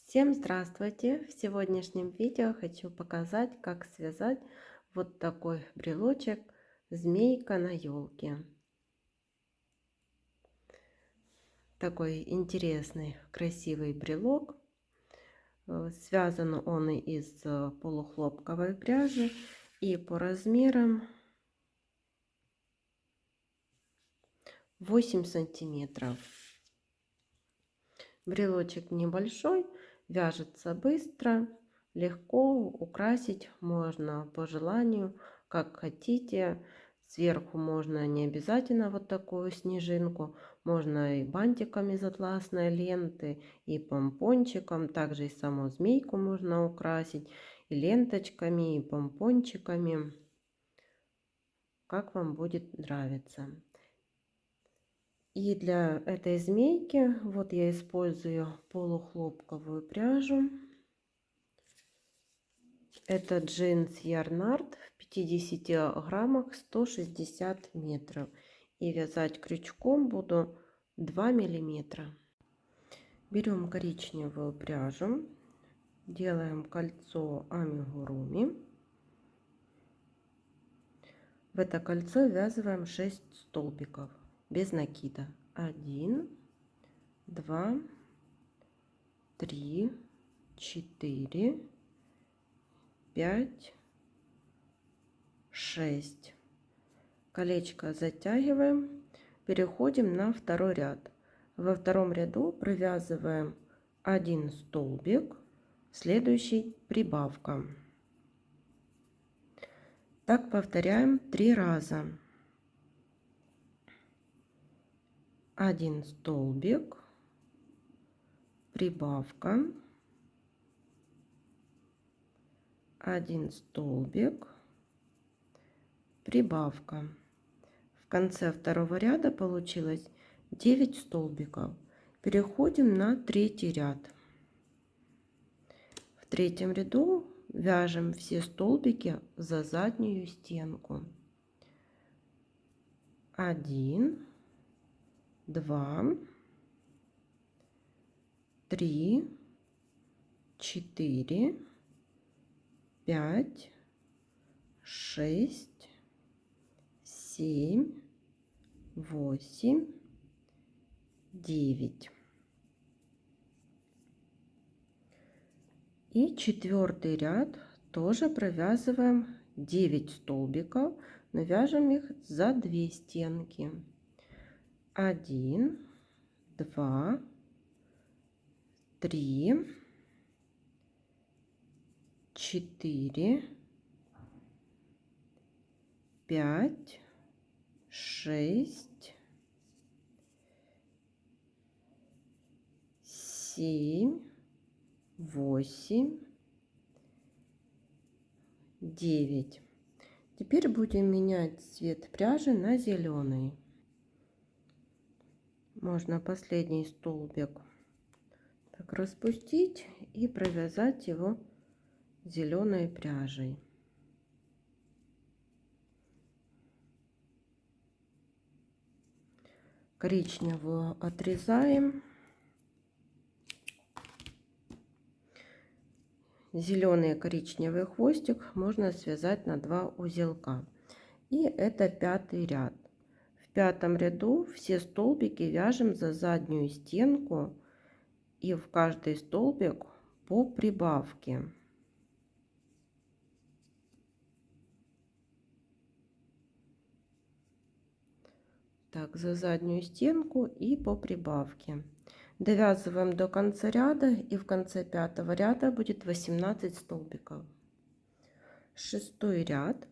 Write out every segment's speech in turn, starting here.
Всем здравствуйте! В сегодняшнем видео хочу показать, как связать вот такой брелочек змейка на елке. Такой интересный, красивый брелок. Связан он из полухлопковой пряжи и по размерам 8 сантиметров. Брелочек небольшой, вяжется быстро, легко, украсить можно по желанию, как хотите. Сверху можно не обязательно вот такую снежинку, можно и бантиком из атласной ленты, и помпончиком, также и саму змейку можно украсить, и ленточками, и помпончиками, как вам будет нравиться. И для этой змейки вот я использую полухлопковую пряжу. Это джинс Ярнард в 50 граммах 160 метров. И вязать крючком буду 2 миллиметра. Берем коричневую пряжу, делаем кольцо амигуруми. В это кольцо ввязываем 6 столбиков без накида. 1, 2, 3, 4, 5, 6. Колечко затягиваем, переходим на второй ряд. Во втором ряду провязываем 1 столбик, следующий прибавка. Так повторяем 3 раза. 1 столбик, прибавка, 1 столбик, прибавка. В конце второго ряда получилось 9 столбиков. Переходим на третий ряд. В третьем ряду вяжем все столбики за заднюю стенку. 1, 2, 3, 4, 5, 6, 7, 8, 9. И четвертый ряд тоже провязываем 9 столбиков, но вяжем их за 2 стенки. 1, 2, 3, 4, 5, 6, 7, 8, 9. Теперь будем менять цвет пряжи на зеленый. Можно последний столбик так распустить и провязать его зеленой пряжей. Коричневую отрезаем. Зеленый и коричневый хвостик можно связать на 2 узелка. И это пятый ряд. В пятом ряду все столбики вяжем за заднюю стенку и в каждый столбик по прибавке. Так, за заднюю стенку и по прибавке. Довязываем до конца ряда, и в конце пятого ряда будет 18 столбиков. Шестой ряд.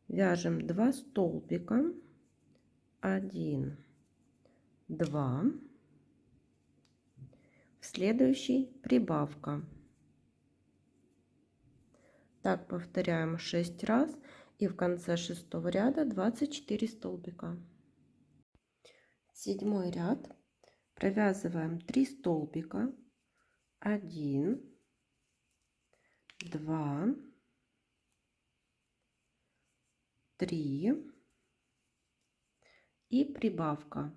Вяжем 2 столбика, 1, 2, в следующий прибавка. Так повторяем 6 раз, и в конце шестого ряда 24 столбика. Седьмой ряд. Провязываем 3 столбика, 1, 2, 3 и прибавка.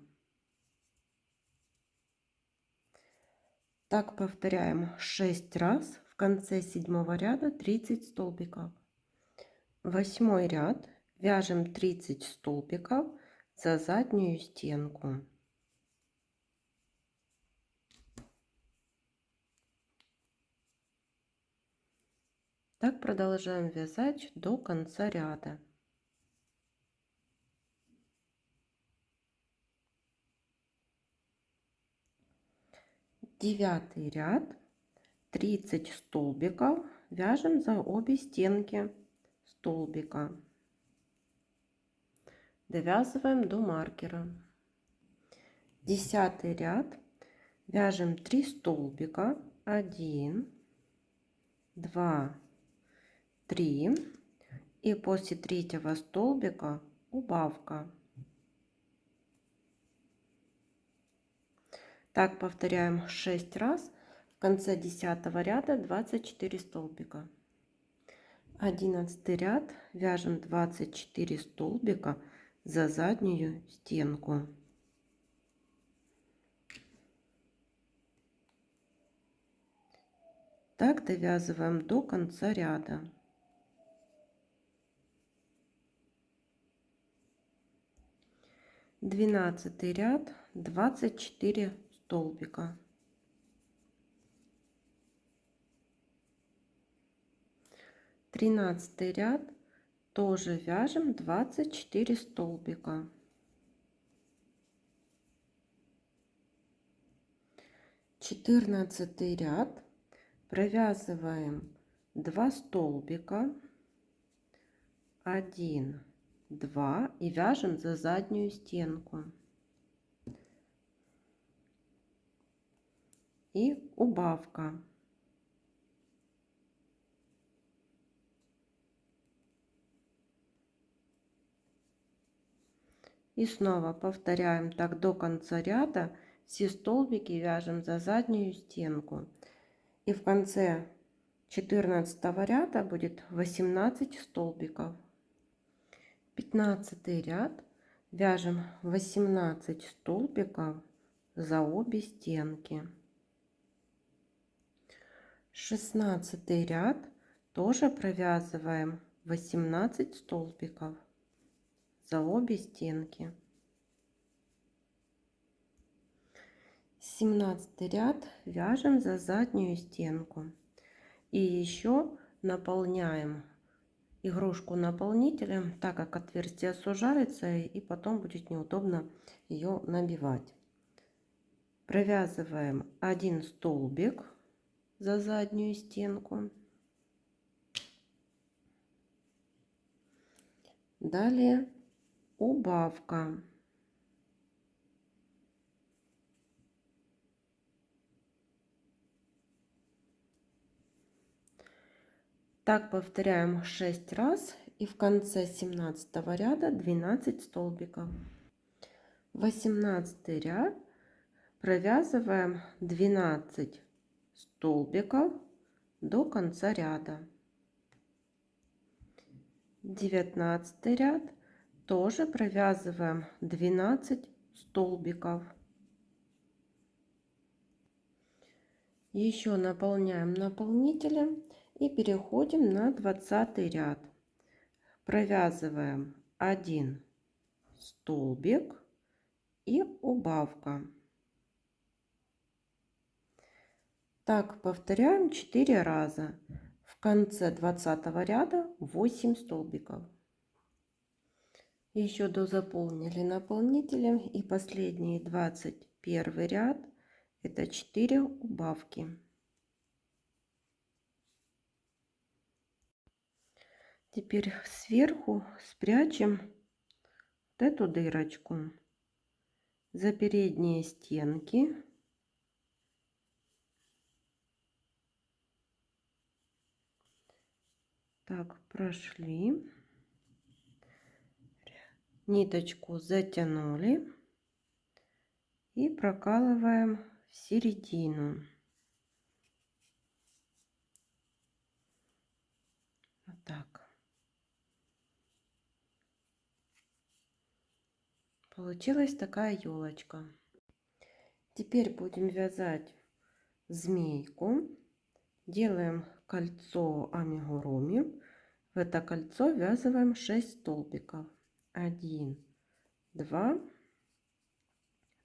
Так повторяем 6 раз. В конце 7-го ряда 30 столбиков. 8-й ряд вяжем 30 столбиков за заднюю стенку. Так продолжаем вязать до конца ряда. Девятый ряд 30 столбиков вяжем за обе стенки столбика. Довязываем до маркера. 10-й ряд вяжем 3 столбика, 1, 2, 3, и после третьего столбика убавка. Так повторяем 6 раз. В конце 10-го ряда 24 столбика. 11-й ряд вяжем 24 столбика за заднюю стенку. Так довязываем до конца ряда. 12-й ряд 24 столбика. 13-й ряд тоже вяжем 24 столбика. 14-й ряд провязываем 2 столбика, 1, 2 и вяжем за заднюю стенку. И убавка. И снова повторяем так до конца ряда. Все столбики вяжем за заднюю стенку. И в конце 14-го ряда будет 18 столбиков. 15-й ряд вяжем 18 столбиков за обе стенки. 16-й ряд тоже провязываем 18 столбиков за обе стенки. 17-й ряд вяжем за заднюю стенку. И еще наполняем игрушку наполнителем, так как отверстие сужается и потом будет неудобно ее набивать. Провязываем 1 столбик за заднюю стенку. Далее убавка. Так повторяем 6 раз и в конце 17-го ряда 12 столбиков. 18-й ряд провязываем 12 столбиков до конца ряда. 19-й ряд тоже провязываем 12 столбиков. Еще наполняем наполнителем и переходим на 20 ряд. Провязываем 1 столбик и убавка. Так повторяем 4 раза. В конце 20 ряда 8 столбиков. Еще дозаполнили наполнителем и последний 21 ряд это 4 убавки. Теперь сверху спрячем вот эту дырочку за передние стенки. Так, прошли. Ниточку затянули и прокалываем в середину. Вот так. Получилась такая елочка. Теперь будем вязать змейку, делаем кольцо амигуруми. В это кольцо ввязываем 6 столбиков. 1, 2,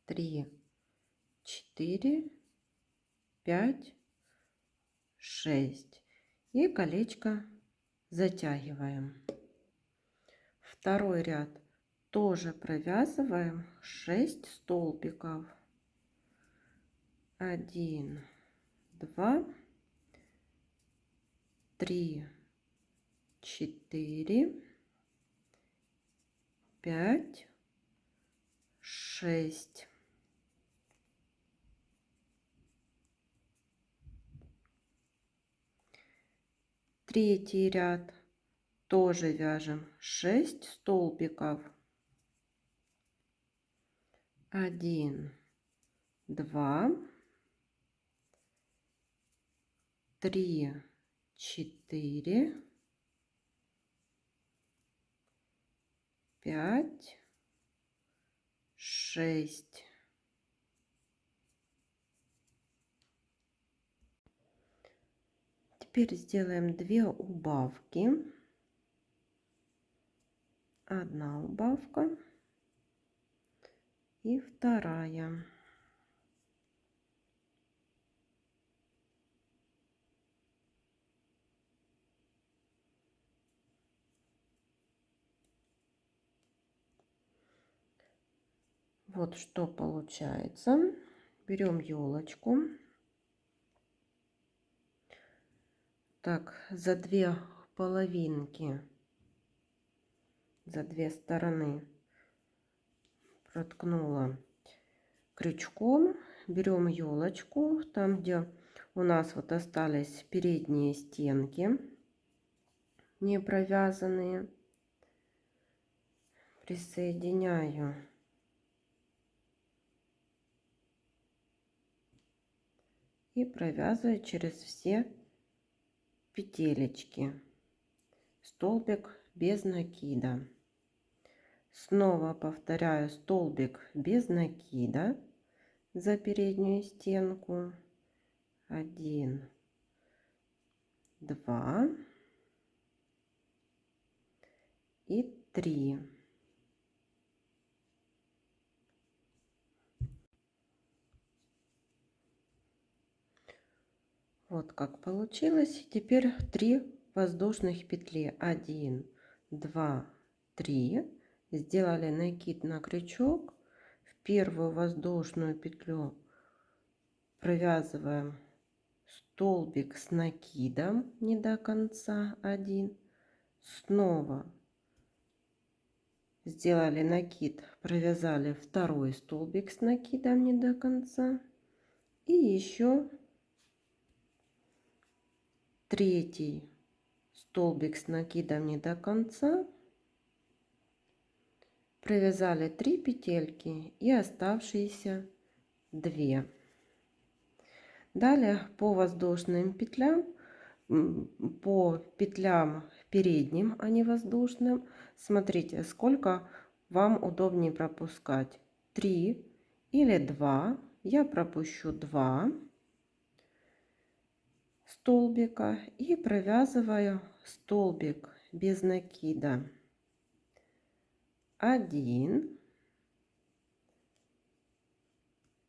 3, 4, 5, 6. И колечко затягиваем. Второй ряд тоже провязываем 6 столбиков. 1, 2, 3, 4, 5, 6. Третий ряд тоже вяжем 6 столбиков. 1, 2, 3, 4, 5, 6. Теперь сделаем 2 убавки. Одна убавка и вторая. Вот что получается. Берем елочку. Так, за 2 половинки, за 2 стороны проткнула крючком. Берем елочку, там где у нас вот остались передние стенки не провязанные, присоединяю и провязываю через все петелечки столбик без накида. Снова повторяю столбик без накида за переднюю стенку. 1, 2 и 3. Вот как получилось. Теперь 3 воздушных петли. 1, 2, 3. Сделали накид на крючок. В первую воздушную петлю провязываем столбик с накидом не до конца 1. Снова сделали накид, провязали второй столбик с накидом не до конца. И еще третий столбик с накидом не до конца, провязали 3 петельки и оставшиеся 2. Далее по воздушным петлям, по петлям передним, а не воздушным, смотрите, сколько вам удобнее пропускать: 3 или 2. Я пропущу 2 столбика и провязываю столбик без накида. 1,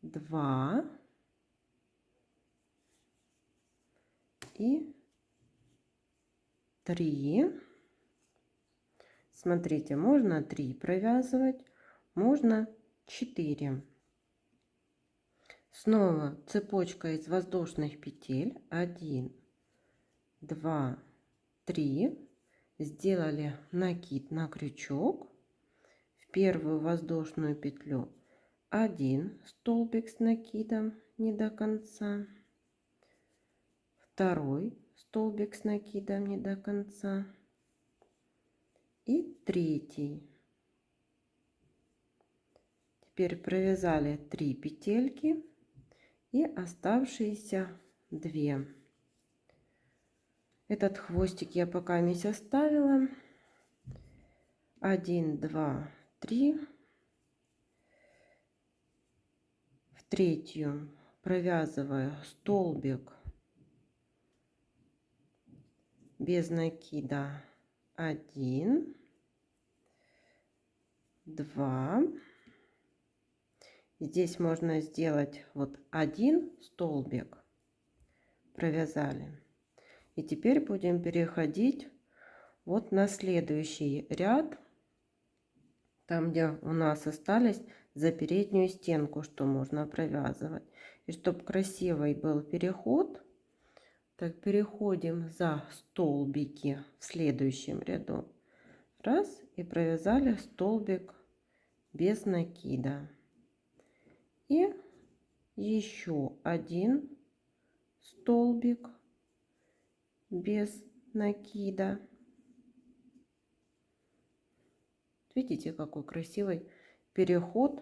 2 и 3. Смотрите, можно 3 провязывать, можно 4. Снова цепочка из воздушных петель. 1, 2, 3. Сделали накид на крючок. В первую воздушную петлю 1 столбик с накидом не до конца. Второй столбик с накидом не до конца. И третий. Теперь провязали 3 петельки и оставшиеся 2. Этот хвостик я пока не оставила. 1, 2, 3. В третью провязываю столбик без накида 1, 2. Здесь можно сделать вот один столбик, провязали. И теперь будем переходить вот на следующий ряд, там где у нас остались за переднюю стенку, что можно провязывать. И чтобы красивый был переход, так переходим за столбики в следующем ряду. Раз, и провязали столбик без накида. И еще один столбик без накида. Видите, какой красивый переход.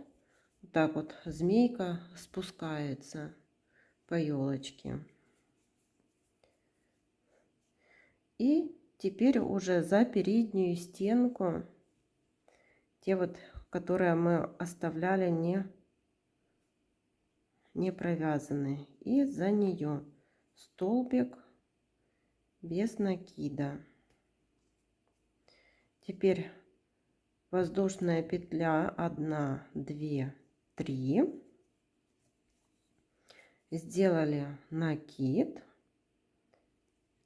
Вот так вот змейка спускается по елочке. И теперь уже за переднюю стенку, те вот, которые мы оставляли не провязаны, и за нее столбик без накида. Теперь воздушная петля 1, 2, 3. Сделали накид.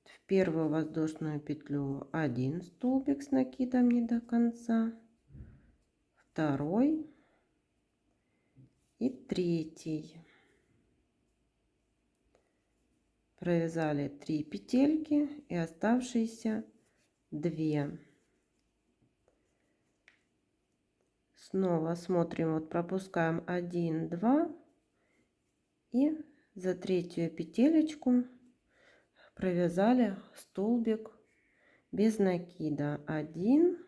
В первую воздушную петлю 1 столбик с накидом не до конца, второй и третий. Провязали 3 петельки и оставшиеся 2. Снова смотрим, вот пропускаем 1, 2 и за третью петелечку провязали столбик без накида 1,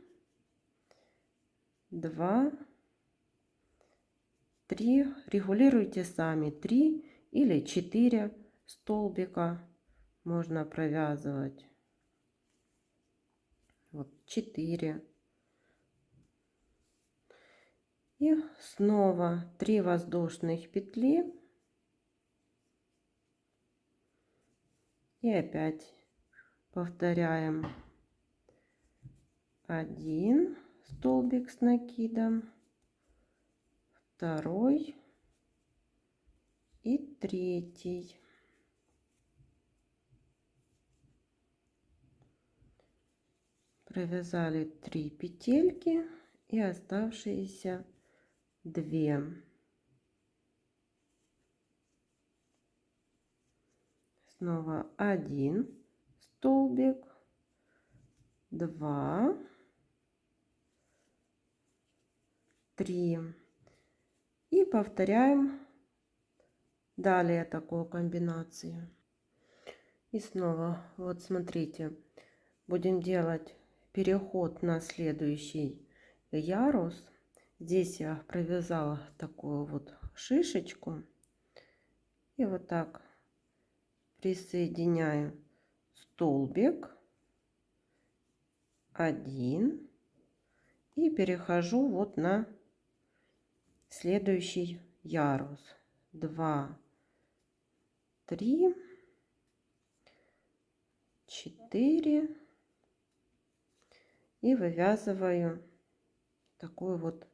2, 3. Регулируйте сами, 3 или 4 столбика можно провязывать. Вот 4. И снова 3 воздушных петли. И опять повторяем 1 столбик с накидом, второй и третий. Провязали 3 петельки и оставшиеся 2. Снова 1 столбик, 2, 3. И повторяем далее такую комбинацию. И снова, вот смотрите, будем делать переход на следующий ярус. Здесь я провязала такую вот шишечку. И вот так присоединяю столбик 1 и перехожу вот на следующий ярус. 2, 3, 4 и вывязываю такую вот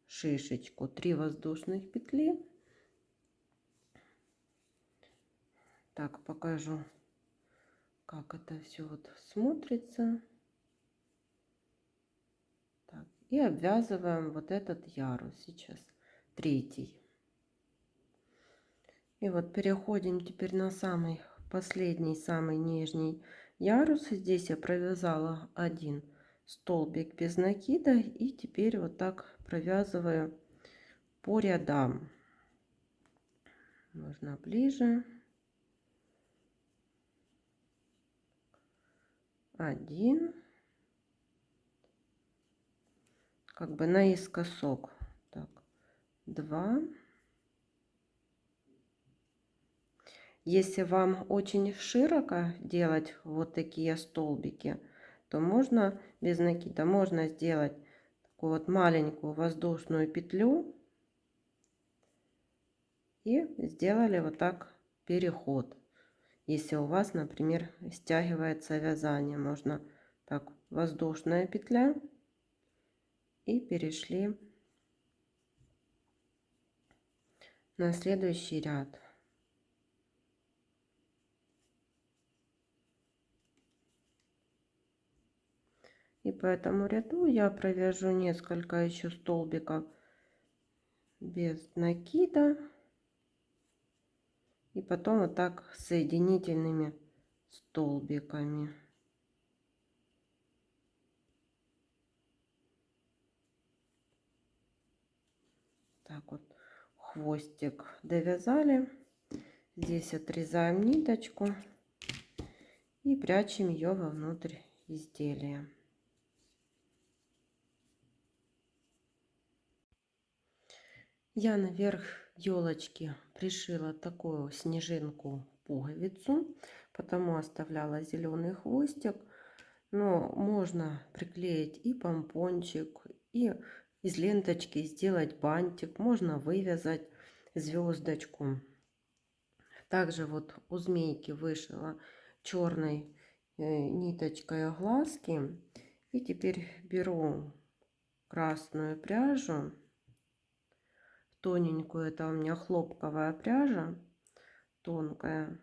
шишечку. 3 воздушных петли. Так, покажу, как это все вот смотрится. Так, и обвязываем вот этот ярус сейчас, третий. И вот переходим теперь на самый последний, самый нижний ярус. Здесь я провязала 1 столбик без накида и теперь вот так провязываю по рядам. Можно ближе. 1, как бы наискосок. Так, 2. Если вам очень широко делать вот такие столбики, то можно без накида, можно сделать такую вот маленькую воздушную петлю и сделали вот так переход. Если у вас, например, стягивается вязание, можно так, воздушная петля, и перешли на следующий ряд. И по этому ряду я провяжу несколько еще столбиков без накида. И потом вот так соединительными столбиками. Так вот, хвостик довязали. Здесь отрезаем ниточку и прячем ее вовнутрь изделия. Я наверх елочки пришила такую снежинку пуговицу, потому оставляла зеленый хвостик. Но можно приклеить и помпончик, и из ленточки сделать бантик, можно вывязать звездочку. Также вот у змейки вышила черной ниточкой глазки. И теперь беру красную пряжу, тоненькую, это у меня хлопковая пряжа, тонкая.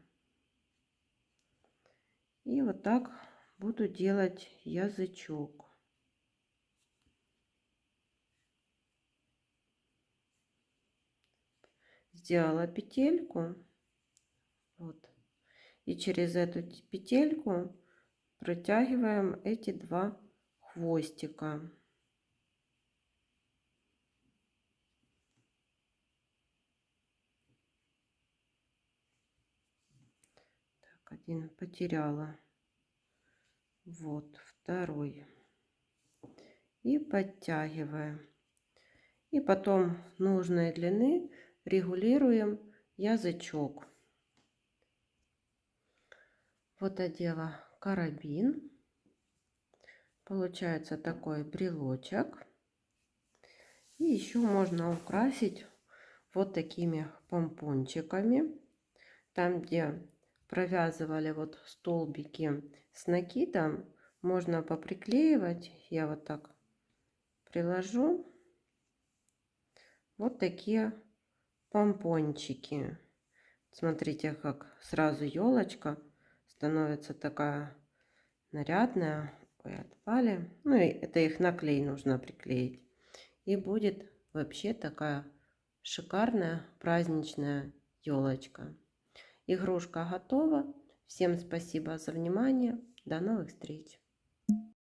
И вот так буду делать язычок. Сделала петельку, вот, и через эту петельку протягиваем эти два хвостика. Так, один потеряла, вот второй, и подтягиваем, и потом нужной длины регулируем язычок. Вот одела карабин, получается такой брелочек. И еще можно украсить вот такими помпончиками. Там, где провязывали вот столбики с накидом, можно поприклеивать. Я вот так приложу. Вот такие помпончики. Смотрите, как сразу елочка становится такая нарядная. Ой, отпали. Ну и это их на клей нужно приклеить. И будет вообще такая шикарная праздничная елочка. Игрушка готова. Всем спасибо за внимание. До новых встреч.